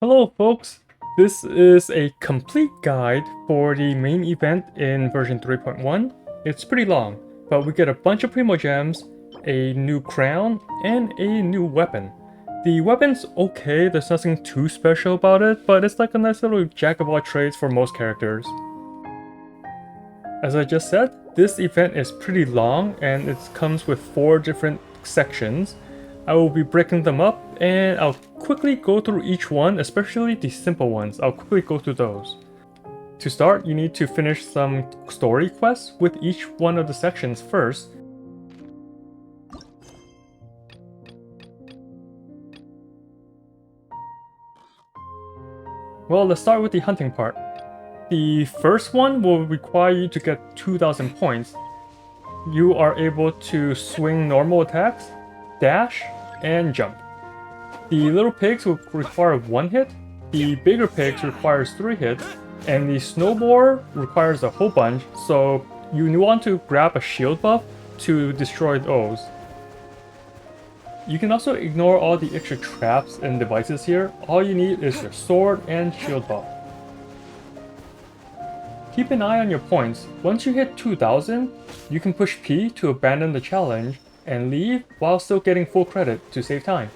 Hello folks, this is a complete guide for the main event in version 3.1. It's pretty long, but we get a bunch of Primo Gems, a new crown, and a new weapon. The weapon's okay, there's nothing too special about it, but it's like a nice little jack of all trades for most characters. As I just said, this event is pretty long and it comes with 4 different sections. I will be breaking them up and I'll quickly go through each one, especially the simple ones. I'll quickly go through those. To start, you need to finish some story quests with each one of the sections first. Well, let's start with the hunting part. The first one will require you to get 2,000 points. You are able to swing normal attacks, dash, and jump. The little pigs will require 1 hit, the bigger pigs requires 3 hits, and the snowboard requires a whole bunch, so you want to grab a shield buff to destroy those. You can also ignore all the extra traps and devices here. All you need is your sword and shield buff. Keep an eye on your points. Once you hit 2,000, you can push P to abandon the challenge and leave while still getting full credit to save time.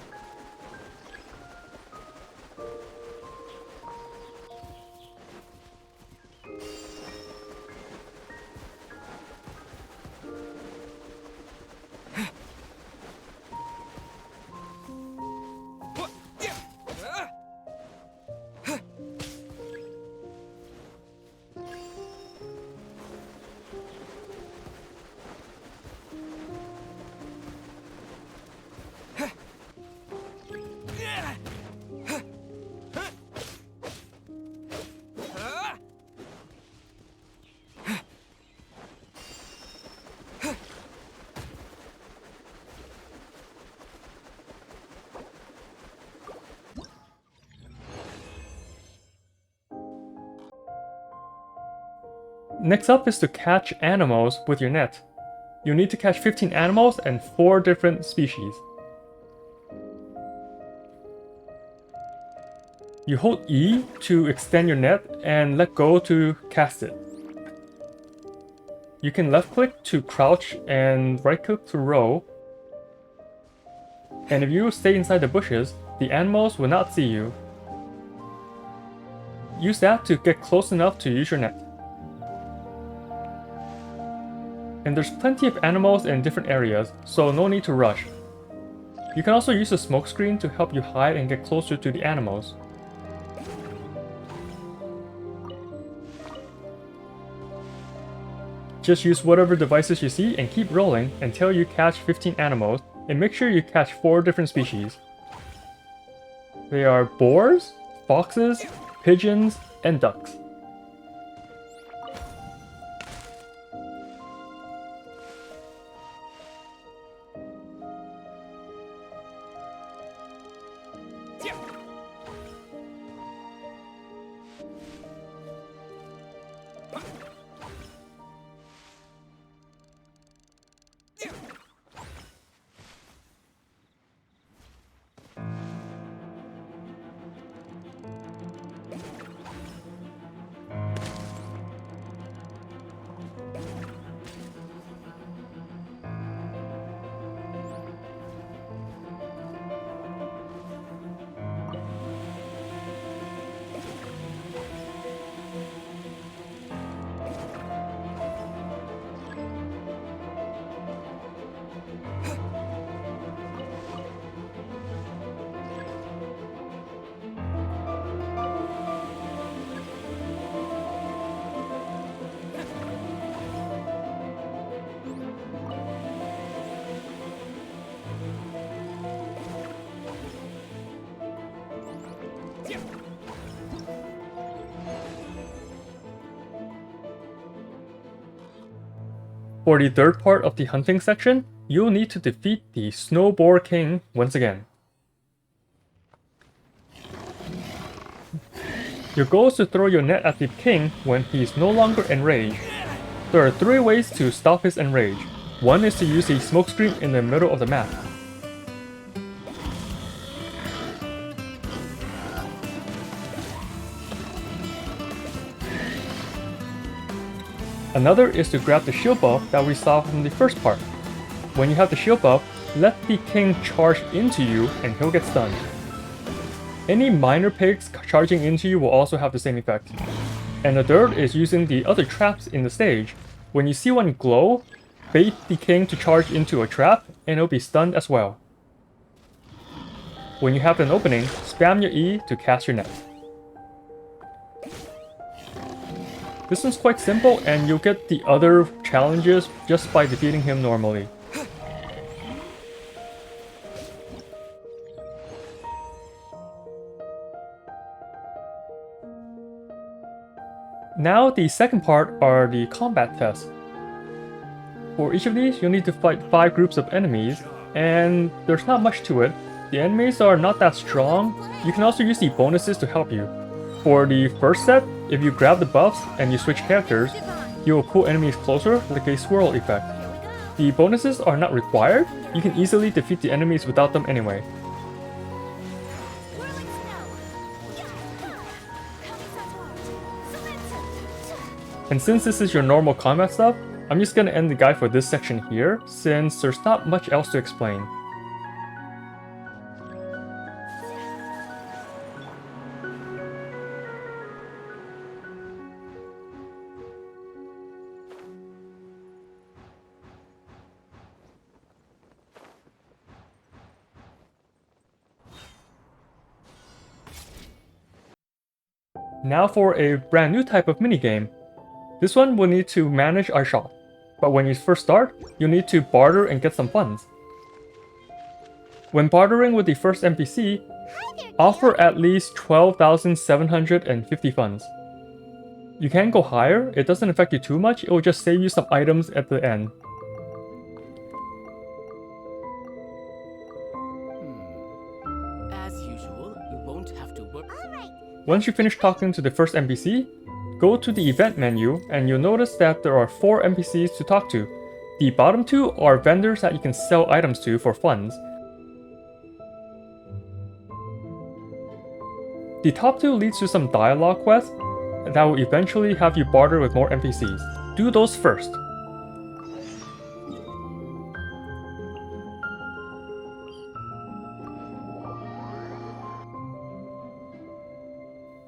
Next up is to catch animals with your net. You need to catch 15 animals and 4 different species. You hold E to extend your net and let go to cast it. You can left click to crouch and right click to row. And if you stay inside the bushes, the animals will not see you. Use that to get close enough to use your net. And there's plenty of animals in different areas, so no need to rush. You can also use the smoke screen to help you hide and get closer to the animals. Just use whatever devices you see and keep rolling until you catch 15 animals, and make sure you catch 4 different species. They are boars, foxes, pigeons, and ducks. For the third part of the hunting section, you'll need to defeat the Snowboard King once again. Your goal is to throw your net at the king when he is no longer enraged. There are 3 ways to stop his enrage. One is to use a smokescreen in the middle of the map. Another is to grab the shield buff that we saw from the first part. When you have the shield buff, let the king charge into you and he'll get stunned. Any minor pigs charging into you will also have the same effect. And the third is using the other traps in the stage. When you see one glow, bait the king to charge into a trap and it'll be stunned as well. When you have an opening, spam your E to cast your net. This one's quite simple and you'll get the other challenges just by defeating him normally. Now the second part are the combat tests. For each of these, you'll need to fight 5 groups of enemies, and there's not much to it. The enemies are not that strong. You can also use the bonuses to help you. For the first set, if you grab the buffs and you switch characters, you will pull enemies closer like a swirl effect. The bonuses are not required. You can easily defeat the enemies without them anyway. And since this is your normal combat stuff, I'm just gonna end the guide for this section here, since there's not much else to explain. Now for a brand new type of minigame. This one will need to manage our shop, but when you first start, you'll need to barter and get some funds. When bartering with the first NPC, offer at least 12,750 funds. You can go higher, it doesn't affect you too much, it will just save you some items at the end. As usual, you won't have to work. Once you finish talking to the first NPC, go to the event menu and you'll notice that there are 4 NPCs to talk to. The bottom 2 are vendors that you can sell items to for funds. The top 2 leads to some dialogue quests that will eventually have you barter with more NPCs. Do those first.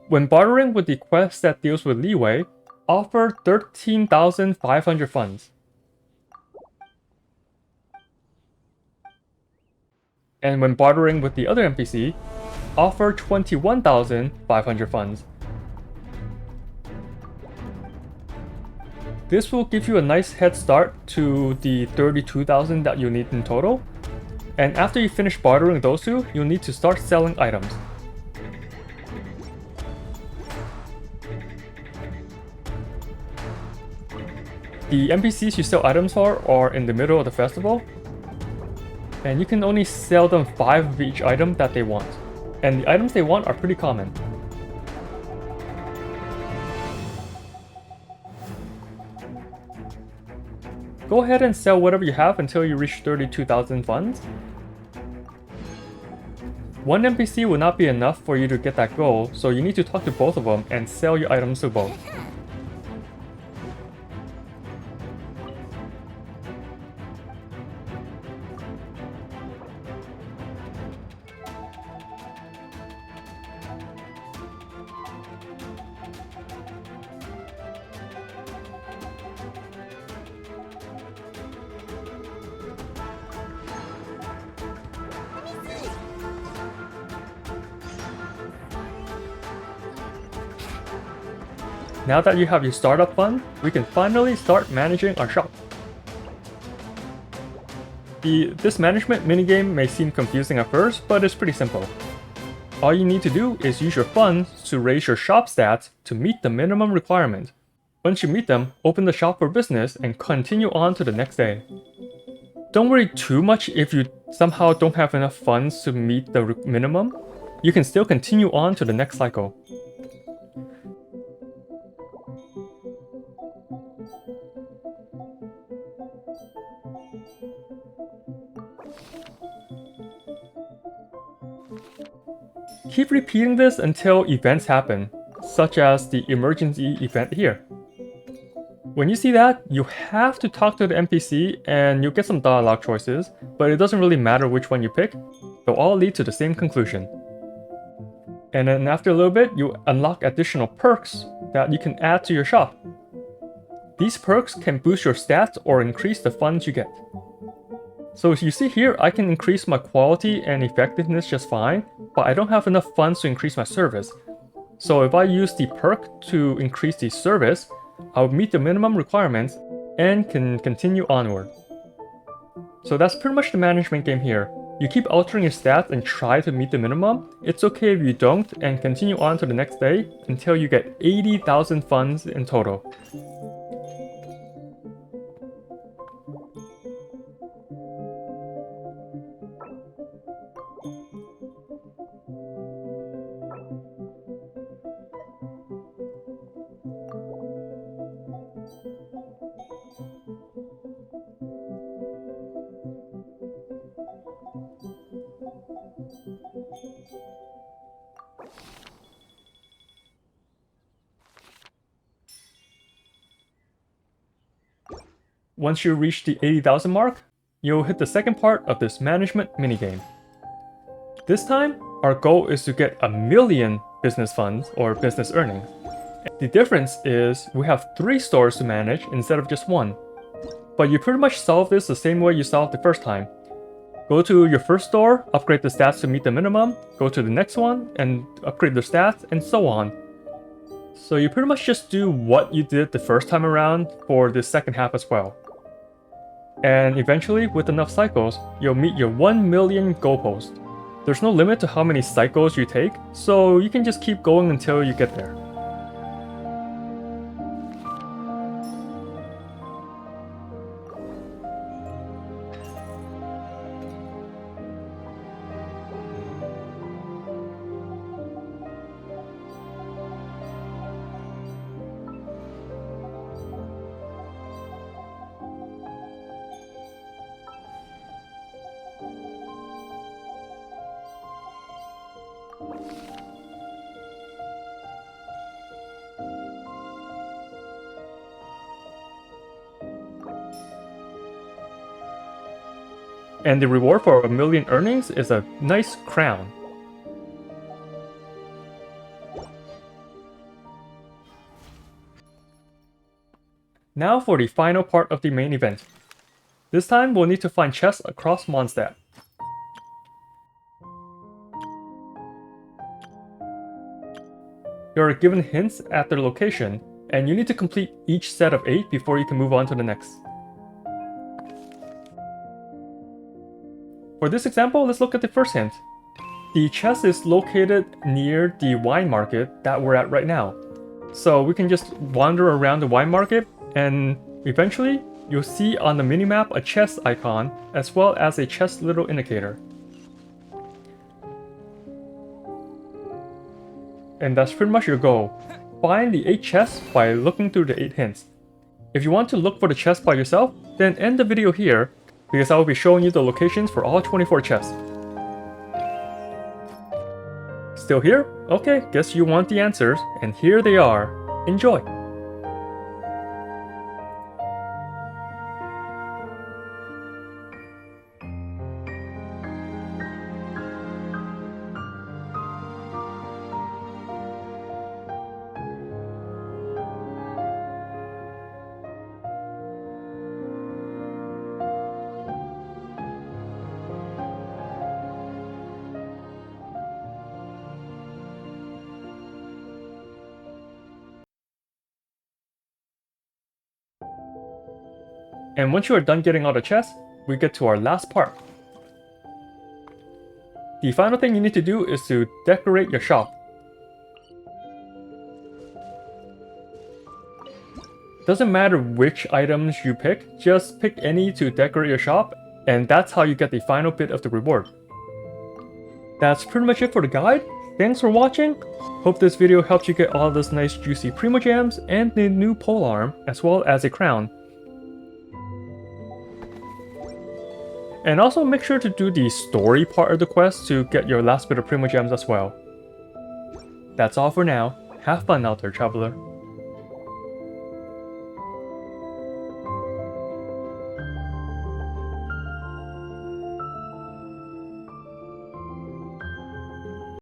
When bartering with the quest that deals with leeway, offer 13,500 funds. And when bartering with the other NPC, offer 21,500 funds. This will give you a nice head start to the 32,000 that you need in total. And after you finish bartering those two, you'll need to start selling items. The NPCs you sell items for are in the middle of the festival, and you can only sell them 5 of each item that they want. And the items they want are pretty common. Go ahead and sell whatever you have until you reach 32,000 funds. One NPC will not be enough for you to get that goal, so you need to talk to both of them and sell your items to both. Now that you have your startup fund, we can finally start managing our shop. This management minigame may seem confusing at first, but it's pretty simple. All you need to do is use your funds to raise your shop stats to meet the minimum requirement. Once you meet them, open the shop for business and continue on to the next day. Don't worry too much if you somehow don't have enough funds to meet the minimum. You can still continue on to the next cycle. Keep repeating this until events happen, such as the emergency event here. When you see that, you have to talk to the NPC and you'll get some dialogue choices, but it doesn't really matter which one you pick, they'll all lead to the same conclusion. And then after a little bit, you unlock additional perks that you can add to your shop. These perks can boost your stats or increase the funds you get. So as you see here, I can increase my quality and effectiveness just fine, but I don't have enough funds to increase my service. So if I use the perk to increase the service, I'll meet the minimum requirements and can continue onward. So that's pretty much the management game here. You keep altering your stats and try to meet the minimum. It's okay if you don't and continue on to the next day until you get 80,000 funds in total. Once you reach the 80,000 mark, you'll hit the second part of this management minigame. This time, our goal is to get 1,000,000 business funds or business earnings. The difference is we have 3 stores to manage instead of just 1. But you pretty much solve this the same way you solved the first time. Go to your first store, upgrade the stats to meet the minimum, go to the next one, and upgrade the stats, and so on. So you pretty much just do what you did the first time around for the second half as well. And eventually, with enough cycles, you'll meet your 1,000,000 goalpost. There's no limit to how many cycles you take, so you can just keep going until you get there. And the reward for 1,000,000 earnings is a nice crown. Now for the final part of the main event. This time we'll need to find chests across Mondstadt. You are given hints at their location, and you need to complete each set of 8 before you can move on to the next. For this example, let's look at the first hint. The chest is located near the wine market that we're at right now. So we can just wander around the wine market and eventually you'll see on the minimap a chest icon as well as a chest little indicator. And that's pretty much your goal. Find the 8 chests by looking through the 8 hints. If you want to look for the chest by yourself, then end the video here because I will be showing you the locations for all 24 chests. Still here? Okay, guess you want the answers, and here they are. Enjoy! And once you are done getting all the chests, we get to our last part. The final thing you need to do is to decorate your shop. Doesn't matter which items you pick, just pick any to decorate your shop, and that's how you get the final bit of the reward. That's pretty much it for the guide. Thanks for watching. Hope this video helped you get all this nice juicy Primo Gems and the new polearm, as well as a crown. And also make sure to do the story part of the quest to get your last bit of Primo Gems as well. That's all for now. Have fun out there, traveler.